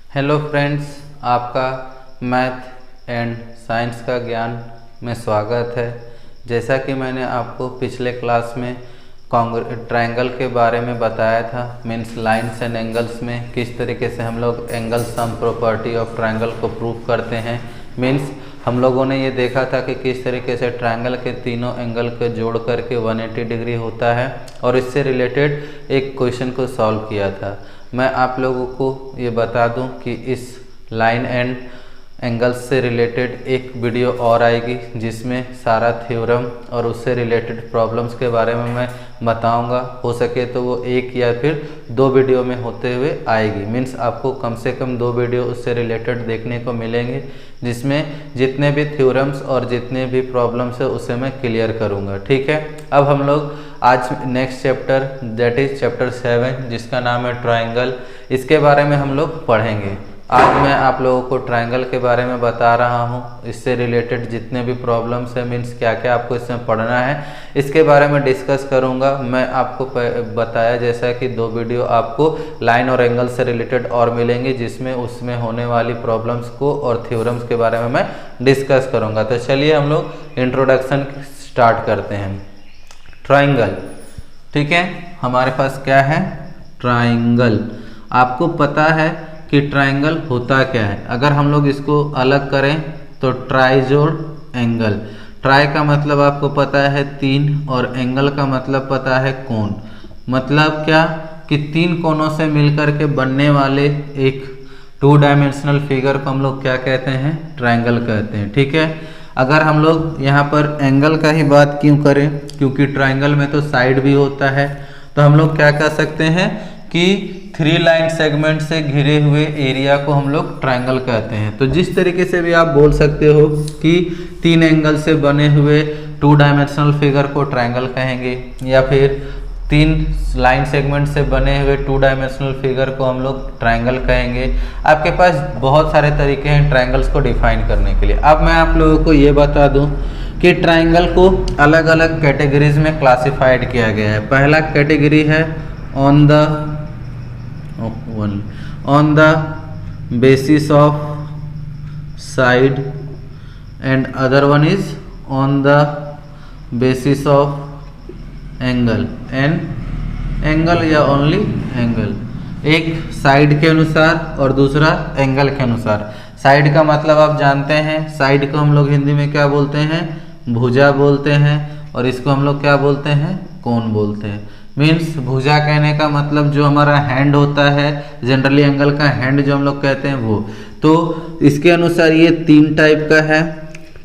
Hello friends, आपका math and science का ज्ञान में स्वागत है। जैसा कि मैंने आपको पिछले क्लास में ट्रायंगल के बारे में बताया था, मीन्स लाइंस एंड एंगल्स में किस तरीके से हम लोग angle sum property of triangle को प्रूव करते हैं। मीन्स हम लोगों ने ये देखा था कि किस तरीके से ट्रायंगल के तीनों एंगल को जोड़ करके 180 डिग्री होता है और इससे रिलेटेड एक क्वेश्चन को सॉल्व किया था। मैं आप लोगों को ये बता दूं कि इस लाइन एंड एंगल्स से रिलेटेड एक वीडियो और आएगी जिसमें सारा थ्योरम और उससे रिलेटेड प्रॉब्लम्स के बारे में मैं बताऊंगा। हो सके तो वो एक या फिर दो वीडियो में होते हुए आएगी। मीन्स आपको कम से कम दो वीडियो उससे रिलेटेड देखने को मिलेंगे जिसमें जितने भी थ्योरम्स और जितने भी प्रॉब्लम्स है उसे मैं क्लियर करूँगा। ठीक है, अब हम लोग आज next chapter that is chapter 7 जिसका नाम है ट्रायंगल, इसके बारे में हम लोग पढ़ेंगे। आज मैं आप लोगों को ट्रायंगल के बारे में बता रहा हूँ, इससे रिलेटेड जितने भी प्रॉब्लम्स हैं, मीन्स क्या क्या आपको इसमें पढ़ना है, इसके बारे में डिस्कस करूँगा। मैं आपको बताया जैसा कि दो वीडियो आपको लाइन और एंगल से रिलेटेड और मिलेंगे जिसमें उसमें होने वाली प्रॉब्लम्स को और थ्योरम्स के बारे में मैं डिस्कस करूँगा। तो चलिए हम लोग इंट्रोडक्शन स्टार्ट करते हैं। ट्रायंगल, ठीक है, हमारे पास क्या है? ट्रायंगल। आपको पता है कि ट्रायंगल होता क्या है? अगर हम लोग इसको अलग करें तो ट्राई जोड़ एंगल। ट्राई का मतलब आपको पता है तीन और एंगल का मतलब पता है कोण। मतलब क्या कि तीन कोणों से मिलकर के बनने वाले एक 2 डायमेंशनल फिगर को हम लोग क्या कहते हैं? ट्रायंगल कहते हैं। ठीक है, अगर हम लोग यहाँ पर एंगल का ही बात क्यों करें, क्योंकि ट्रायंगल में तो साइड भी होता है, तो हम लोग क्या कह सकते हैं कि 3 लाइन सेगमेंट से घिरे हुए एरिया को हम लोग ट्रायंगल कहते हैं। तो जिस तरीके से भी आप बोल सकते हो कि 3 एंगल से बने हुए 2 डायमेंशनल फिगर को ट्रायंगल कहेंगे, या फिर 3 लाइन सेगमेंट से बने हुए 2 डायमेंशनल फिगर को हम लोग ट्रायंगल कहेंगे। आपके पास बहुत सारे तरीके हैं ट्रायंगल्स को डिफाइन करने के लिए। अब मैं आप लोगों को ये बता दूं कि ट्रायंगल को अलग अलग कैटेगरीज में क्लासिफाइड किया गया है। पहला कैटेगरी है on the basis of side and other one is on the basis of angle या ओनली एंगल। एक साइड के अनुसार और दूसरा एंगल के अनुसार। साइड का मतलब आप जानते हैं, साइड को हम लोग हिंदी में क्या बोलते हैं? भुजा बोलते हैं, और इसको हम लोग क्या बोलते हैं? कोण बोलते हैं। मीन्स भुजा कहने का मतलब जो हमारा हैंड होता है, जनरली एंगल का हैंड जो हम लोग कहते हैं वो। तो इसके अनुसार ये 3 टाइप का है।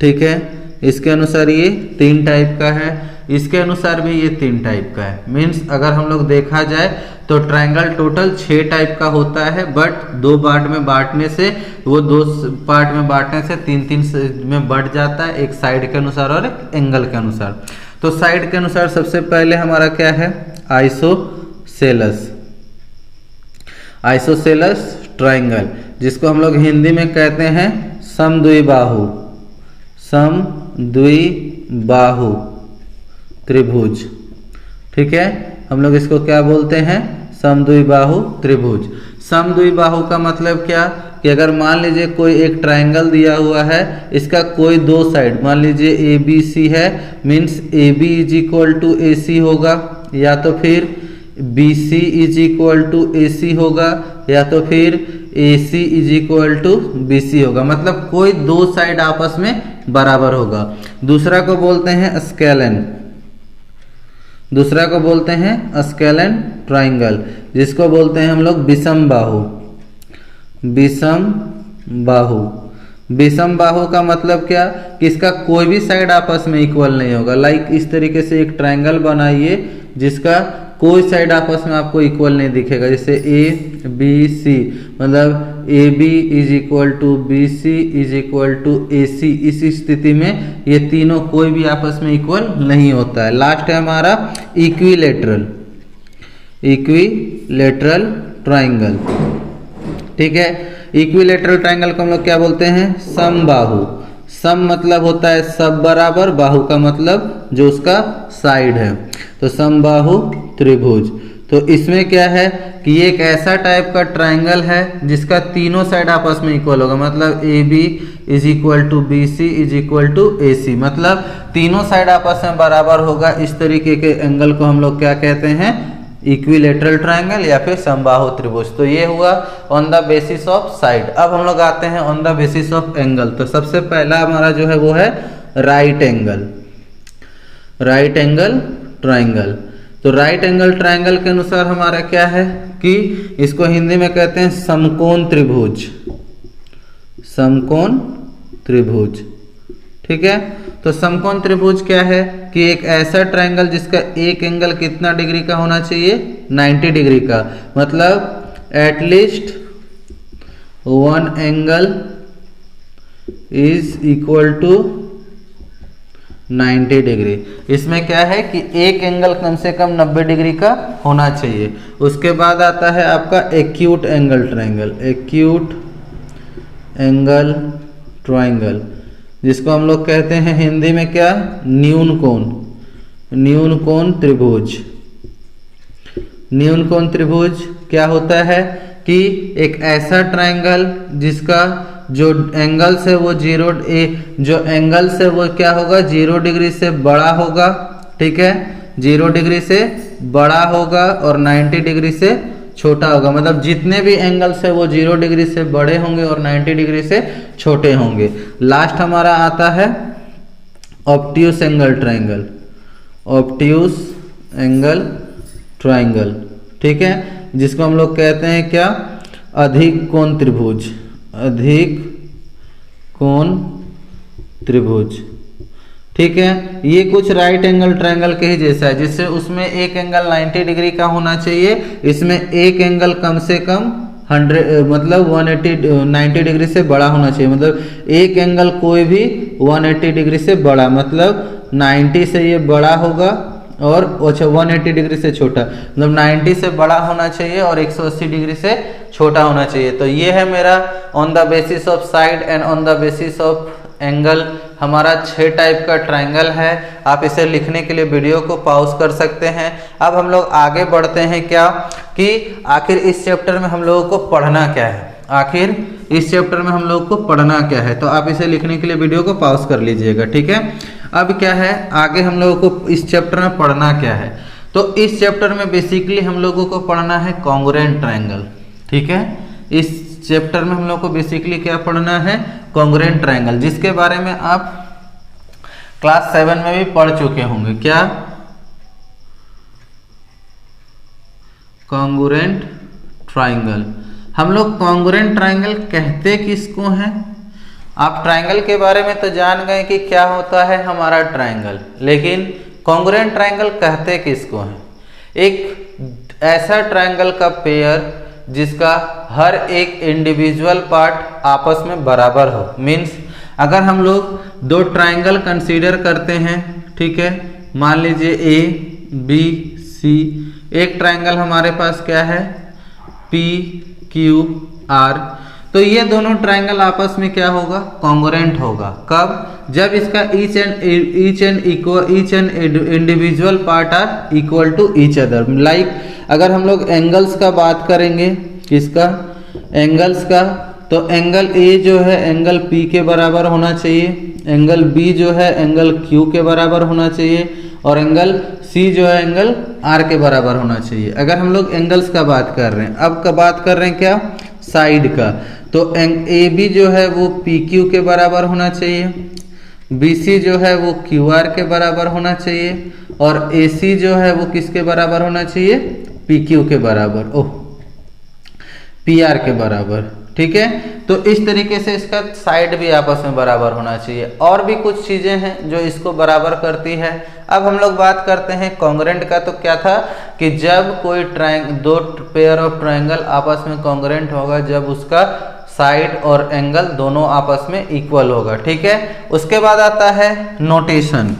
ठीक है, इसके अनुसार ये 3 टाइप का है, इसके अनुसार भी ये 3 टाइप का है। मीन्स अगर हम लोग देखा जाए तो ट्रायंगल टोटल 6 टाइप का होता है, बट 2 पार्ट में बांटने से, वो 2 पार्ट में बांटने से 3-3 में बढ़ जाता है, एक साइड के अनुसार और एक एंगल के अनुसार। तो साइड के अनुसार सबसे पहले हमारा क्या है? आइसोसेलस ट्रायंगल, जिसको हम लोग हिंदी में कहते हैं समद्विबाहु त्रिभुज। ठीक है, हम लोग इसको क्या बोलते हैं? समद्विबाहु त्रिभुज। समद्विबाहु का मतलब क्या कि अगर मान लीजिए कोई एक ट्रायंगल दिया हुआ है, इसका कोई 2 साइड, मान लीजिए ABC है, means AB is equal to AC होगा, या तो फिर BC is equal to AC होगा, या तो फिर AC is equal to BC होगा। मतलब कोई 2 साइड आपस में बराबर होगा। दूसरा को बोलते हैं स्केलन ट्रायंगल, जिसको बोलते हैं हम लोग विषम बाहु का मतलब क्या कि इसका कोई भी साइड आपस में इक्वल नहीं होगा। लाइक इस तरीके से एक ट्रायंगल बनाइए जिसका कोई साइड आपस में आपको इक्वल नहीं दिखेगा, जैसे ABC, मतलब AB is equal to BC is equal to AC। इस स्थिति में ये तीनों कोई भी आपस में इक्वल नहीं होता है। लास्ट है हमारा इक्विलेटरल ट्रायंगल। ठीक है, इक्विलेटरल ट्रायंगल को हम लोग क्या बोलते हैं? समबाहु। सम मतलब होता है सब बराबर, बाहु का मतलब जो उसका साइड है। तो समबाहु त्रिभुज। तो इसमें क्या है कि ये एक ऐसा टाइप का ट्राइंगल है जिसका तीनों साइड आपस में इक्वल होगा, मतलब a b is equal to b c is equal to a c, मतलब तीनों साइड आपस में बराबर होगा। इस तरीके के एंगल को हम लोग क्या कहते हैं, इक्विलेटरल ट्राइंगल या फिर समबाहु त्रिभुज। तो ये हुआ on the basis of side. अब हम लोग आते हैं on the basis of angle. तो सबसे पहला हमारा जो है वो है right angle, right angle triangle. तो राइट एंगल ट्राइंगल के अनुसार हमारा क्या है कि इसको हिंदी में कहते हैं समकोण त्रिभुज, समकोण त्रिभुज। ठीक है, तो समकोण त्रिभुज क्या है कि एक ऐसा ट्राइंगल जिसका एक एंगल कितना डिग्री का होना चाहिए, 90 डिग्री का, मतलब at least one angle is equal to 90 degree. इसमें क्या है कि एक एंगल कम से कम 90 डिग्री का होना चाहिए। उसके बाद आता है आपका acute angle triangle, acute angle triangle, जिसको हम लोग कहते हैं हिंदी में क्या, न्यून कोण, न्यून कोण त्रिभुज। न्यून कोण त्रिभुज क्या होता है कि एक ऐसा ट्राइंगल जिसका जो एंगल्स है वो जो एंगल्स है वो क्या होगा, 0 डिग्री से बड़ा होगा। ठीक है, 0 डिग्री से बड़ा होगा और 90 डिग्री से छोटा होगा, मतलब जितने भी एंगल्स है वो 0 डिग्री से बड़े होंगे और 90 डिग्री से छोटे होंगे। लास्ट हमारा आता है obtuse angle triangle, obtuse angle triangle. ठीक है, जिसको हम लोग कहते हैं क्या, अधिक कोण त्रिभुज, अधिक कोण त्रिभुज। ठीक है, ये कुछ राइट एंगल ट्रायंगल के ही जैसा है, जिससे उसमें एक एंगल 90 डिग्री का होना चाहिए, इसमें एक एंगल कम से कम 100 मतलब 90 डिग्री से बड़ा होना चाहिए। मतलब एक एंगल कोई भी 180 डिग्री से बड़ा, मतलब 90 से ये बड़ा होगा और 180 डिग्री से छोटा, मतलब 90 से बड़ा होना चाहिए और 180 डिग्री से छोटा होना चाहिए। तो ये है मेरा on the basis of side and on the basis of angle, हमारा 6 टाइप का ट्रायंगल है। आप इसे लिखने के लिए वीडियो को पॉज कर सकते हैं। अब हम लोग आगे बढ़ते हैं क्या कि आखिर इस चैप्टर में हम लोगों को पढ़ना क्या है, आखिर इस चैप्टर में हम लोग को पढ़ना क्या है। तो आप इसे लिखने के लिए वीडियो को पॉज कर लीजिएगा, ठीक है। अब क्या है, आगे हम लोगों को इस चैप्टर में पढ़ना क्या है। तो इस चैप्टर में बेसिकली हम लोगों को पढ़ना है कॉन्ग्रुएंट ट्रायंगल, ठीक है। इस चैप्टर में हम लोग को बेसिकली क्या पढ़ना है, कॉन्ग्रुएंट ट्रायंगल, जिसके बारे में आप क्लास 7 में भी पढ़ चुके होंगे। क्या, कॉन्ग्रुएंट ट्रायंगल। हम लोग कॉन्ग्रुएंट ट्रायंगल कहते किसको हैं? आप ट्रायंगल के बारे में तो जान गए कि क्या होता है हमारा ट्रायंगल, लेकिन कॉन्ग्रुएंट ट्रायंगल कहते किसको हैं? एक ऐसा ट्रायंगल का पेयर जिसका हर एक इंडिविजुअल पार्ट आपस में बराबर हो। मीन्स अगर हम लोग 2 ट्रायंगल कंसीडर करते हैं, ठीक है, मान लीजिए ए बी सी, एक ट्रायंगल हमारे पास क्या है, पी क्यू आर, तो ये दोनों ट्रायंगल आपस में क्या होगा, कॉन्ग्रुएंट होगा। कब? जब इसका each and individual part are equal to each other. Like अगर हम लोग एंगल्स का बात करेंगे, किसका, एंगल्स का, तो एंगल ए जो है एंगल पी के बराबर होना चाहिए, एंगल बी जो है एंगल क्यू के बराबर होना चाहिए, और एंगल सी जो है एंगल आर के बराबर होना चाहिए। अगर हम लोग एंगल्स का बात कर रहे हैं, अब का बात कर रहे हैं क्या, साइड का, तो ए बी जो है वो पी क्यू के बराबर होना चाहिए, बी सी जो है वो क्यू आर के बराबर होना चाहिए, और ए सी जो है वो किसके बराबर होना चाहिए, पी क्यू के बराबर, ओह पी आर के बराबर, ठीक है। तो इस तरीके से इसका साइड भी आपस में बराबर होना चाहिए। और भी कुछ चीज़ें हैं जो इसको बराबर करती है। अब हम लोग बात करते हैं कॉन्ग्रुएंट का। तो क्या था कि जब कोई 2 पेयर ऑफ ट्रायंगल आपस में कॉन्ग्रुएंट होगा, जब उसका साइड और एंगल दोनों आपस में इक्वल होगा, ठीक है। उसके बाद आता है नोटेशन।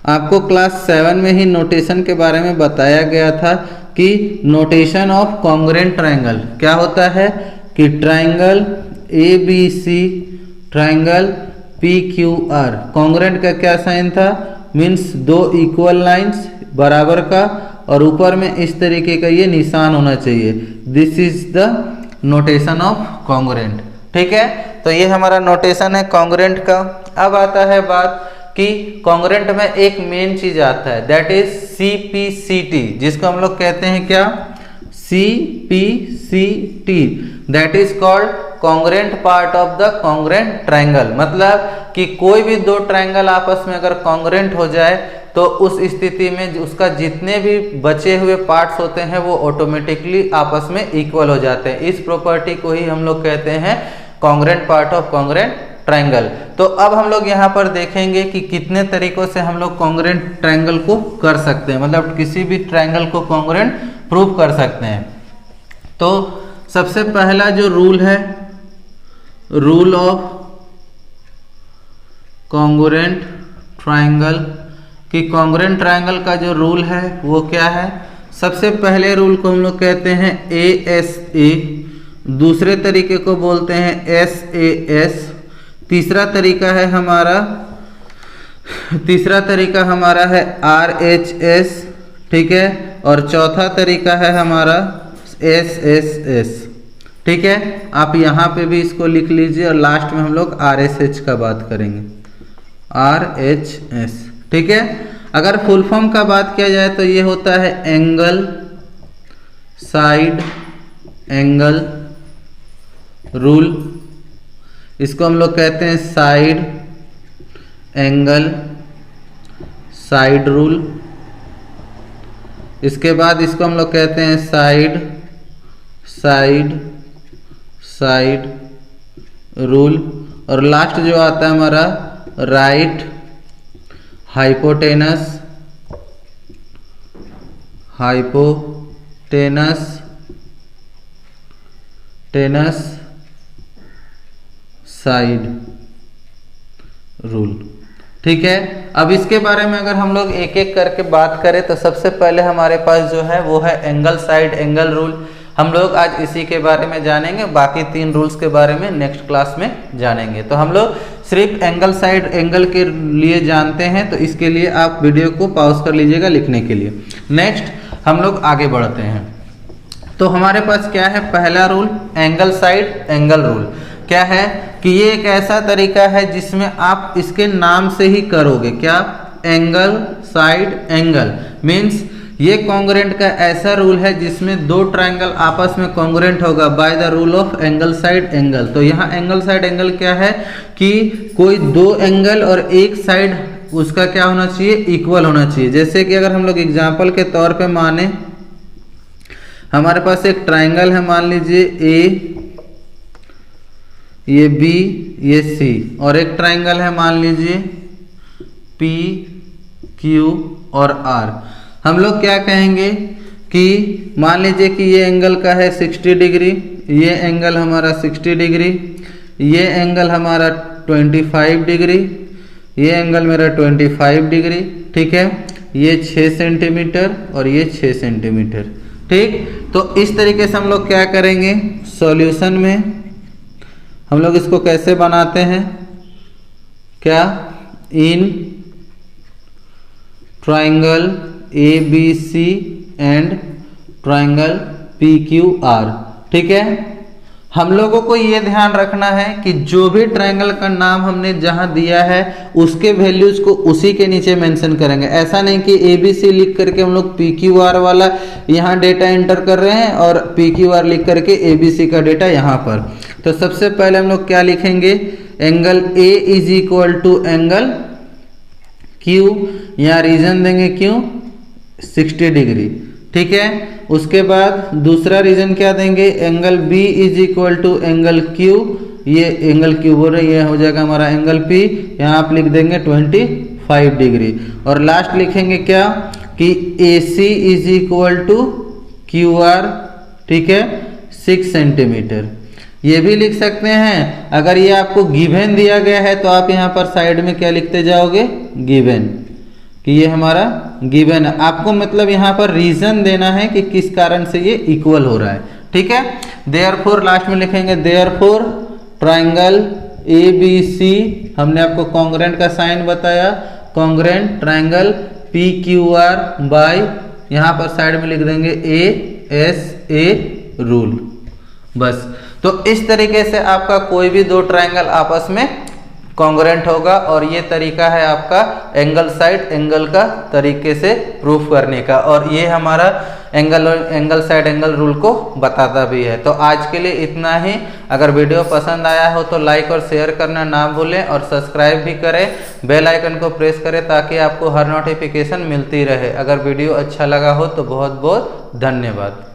आपको क्लास 7 में ही नोटेशन के बारे में बताया गया था कि नोटेशन ऑफ कॉन्ग्रुएंट ट्रायंगल क्या होता है कि triangle A B C, triangle P Q R, congruent का क्या साइन था, मीन्स 2 इक्वल लाइंस बराबर का, और ऊपर में इस तरीके का ये निशान होना चाहिए। This is the notation of congruent. ठीक है, तो ये हमारा नोटेशन है कॉन्ग्रुएंट का। अब आता है बात कि कॉन्ग्रुएंट में एक मेन चीज आता है, दैट इज CPCT, जिसको हम लोग कहते हैं क्या, CPCT, that is called congruent part of the congruent triangle. मतलब कि कोई भी दो ट्रायंगल आपस में अगर कॉन्ग्रुएंट हो जाए तो उस स्थिति में उसका जितने भी बचे हुए पार्ट्स होते हैं वो ऑटोमेटिकली आपस में इक्वल हो जाते हैं। इस प्रॉपर्टी को ही हम लोग कहते हैं congruent part of congruent triangle. तो अब हम लोग यहाँ पर देखेंगे कि कितने तरीकों से हम लोग कॉन्ग्रुएंट ट्रायंगल को कर सकते हैं, मतलब किसी भी ट्रायंगल को कॉन्ग्रुएंट प्रूव कर सकते हैं। तो सबसे पहला जो रूल है, रूल ऑफ कॉन्ग्रुएंट ट्रायंगल, कि कॉन्ग्रुएंट ट्रायंगल का जो रूल है वो क्या है। सबसे पहले रूल को हम लोग कहते हैं ASA, दूसरे तरीके को बोलते हैं SAS, तीसरा तरीका हमारा है RHS, ठीक है, और चौथा तरीका है हमारा SSS। ठीक है, आप यहाँ पे भी इसको लिख लीजिए और लास्ट में हम लोग RSH का बात करेंगे, RHS। ठीक है, अगर फुल फॉर्म का बात किया जाए तो ये होता है एंगल साइड एंगल रूल, इसको हम लोग कहते हैं साइड एंगल साइड रूल। इसके बाद इसको हम लोग कहते हैं साइड साइड साइड रूल, और लास्ट जो आता है हमारा राइट हाइपोटेनस साइड रूल। ठीक है, अब इसके बारे में अगर हम लोग एक एक करके बात करें तो सबसे पहले हमारे पास जो है वो है एंगल साइड एंगल रूल। हम लोग आज इसी के बारे में जानेंगे, बाकी 3 रूल्स के बारे में नेक्स्ट क्लास में जानेंगे। तो हम लोग सिर्फ एंगल साइड एंगल के लिए जानते हैं, तो इसके लिए आप वीडियो को पॉज कर लीजिएगा लिखने के लिए। नेक्स्ट हम लोग आगे बढ़ते हैं। तो हमारे पास क्या है, पहला rule angle side angle rule क्या है कि ये एक ऐसा तरीका है जिसमें आप इसके नाम से ही करोगे क्या, एंगल साइड एंगल, मीन्स ये कॉन्ग्रुएंट का ऐसा रूल है जिसमें दो ट्रायंगल आपस में कॉन्ग्रुएंट होगा by the rule of angle side angle. तो यहाँ एंगल साइड एंगल क्या है कि कोई दो एंगल और एक साइड उसका क्या होना चाहिए, इक्वल होना चाहिए। जैसे कि अगर हम लोग एग्जांपल के तौर पे माने, हमारे पास एक ट्रायंगल है, मान लीजिए ए, ये बी, ये सी, और एक ट्रायंगल है मान लीजिए पी क्यू और आर। हम लोग क्या कहेंगे कि मान लीजिए कि ये एंगल का है 60 डिग्री, ये एंगल हमारा 60 डिग्री, ये एंगल हमारा 25 डिग्री, ये एंगल मेरा 25 डिग्री। ठीक है, ये 6 सेंटीमीटर और ये 6 सेंटीमीटर। ठीक, तो इस तरीके से हम लोग क्या करेंगे, सॉल्यूशन में हम लोग इसको कैसे बनाते हैं, क्या, in triangle ABC and triangle PQR। ठीक है, हम लोगों को ये ध्यान रखना है कि जो भी ट्रायंगल का नाम हमने जहां दिया है उसके वैल्यूज को उसी के नीचे मेंशन करेंगे। ऐसा नहीं कि ABC लिख करके हम लोग PQR वाला यहाँ डेटा एंटर कर रहे हैं और PQR लिख करके ABC का डेटा यहाँ पर। तो सबसे पहले हम लोग क्या लिखेंगे, angle A is equal to angle Q, यहाँ रीजन देंगे क्यों, 60 डिग्री। ठीक है, उसके बाद दूसरा रीजन क्या देंगे, angle B is equal to angle Q, ये एंगल Q बोल रहे, ये हो जाएगा हमारा एंगल P, यहाँ आप लिख देंगे 25 डिग्री। और लास्ट लिखेंगे क्या कि AC is equal to QR। ठीक है, 6 सेंटीमीटर। ये भी लिख सकते हैं, अगर ये आपको गिवन दिया गया है तो आप यहाँ पर साइड में क्या लिखते जाओगे, गिवन, कि ये हमारा गिवन है। आपको मतलब यहाँ पर रीजन देना है कि किस कारण से ये इक्वल हो रहा है। ठीक है, देयरफॉर लास्ट में लिखेंगे, देयरफॉर ट्रायंगल ABC, हमने आपको कॉन्ग्रुएंट का साइन बताया, कॉन्ग्रुएंट ट्रायंगल PQR बाय यहाँ पर साइड में लिख देंगे ASA रूल, बस। तो इस तरीके से आपका कोई भी दो ट्रायंगल आपस में कॉन्ग्रुएंट होगा, और ये तरीका है आपका एंगल साइड एंगल का तरीके से प्रूफ करने का, और ये हमारा एंगल साइड एंगल रूल को बताता भी है। तो आज के लिए इतना ही। अगर वीडियो पसंद आया हो तो लाइक और शेयर करना ना भूलें, और सब्सक्राइब भी करें, बेल आइकन को प्रेस करें ताकि आपको हर नोटिफिकेशन मिलती रहे। अगर वीडियो अच्छा लगा हो तो बहुत बहुत धन्यवाद।